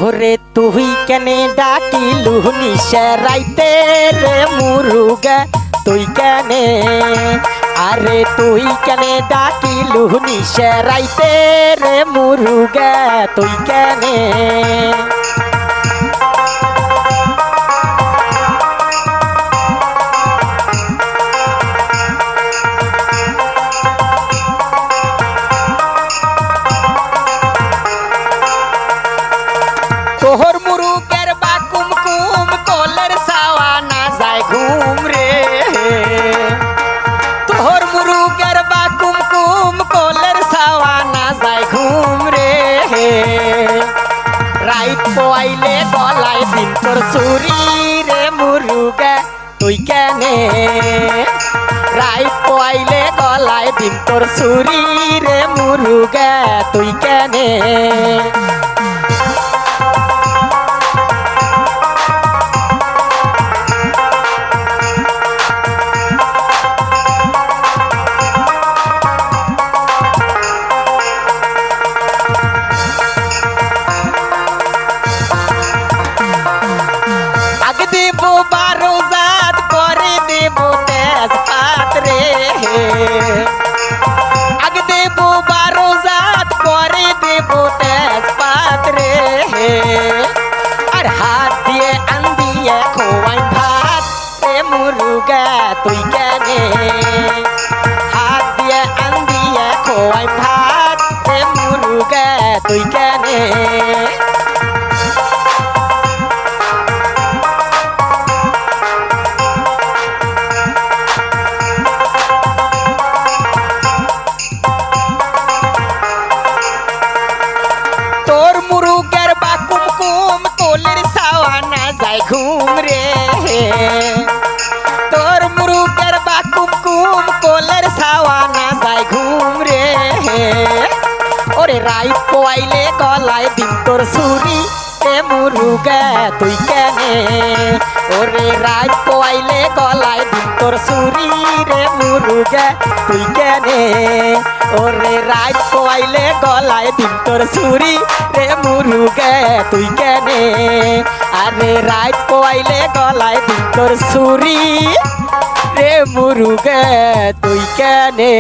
ওরে তুই কেনে ডাকিলু নিশারাইতে রে মুরুগা তুই কেনে আরে তুই কেনে ডাকিলু নিশারাইতে রে মুরুগা তুই কেনে তোহর মুরুগের বাকুম কুম কোলের সাওয়া না যায় ঘুম রে তোহর মুরুগের বাকুম কুম কোলের সাওয়া না যায় ঘুম রে রাইত পোয়াইলে গলায় দিন তোর চুরি রে মুরুগা তুই কেনে রাইত পোয়াইলে গলায় দিন তোর চুরি রে মুরুগা তুই কেনে আগে দেবো 12 জাত পরে দেবো তেজপাত রে আর হাত দিয়ে আন দিয়ে খোয়াই ভাত রে মুরুগা তুই কেনে হাত দিয়ে আন দিয়ে খোয়াই ভাত রে মুরুগা তুই কেনে মুরুগের বাকুম কুম কোলের সাওয়া না যায় ঘুম রে তোর মুরুগের বাকুম কুম কোলের সাওয়া না যায় ঘুম রে ওরে রাইত পোয়াইলে গলায় দিন তোর ছুরি রে মুরুগা তুই কেনে ওরে রাইত পোয়াইলে গলায় দিন তোর ছুরি রে মুরুগা তুই কেনে ওরে রাইত পোয়াইলে গলায় দিন তোর ছুরি রে মুরুগা তুই কেনে আরে রাইত পোয়াইলে গলায় দিন তোর ছুরি রে মুরুগা তুই কেনে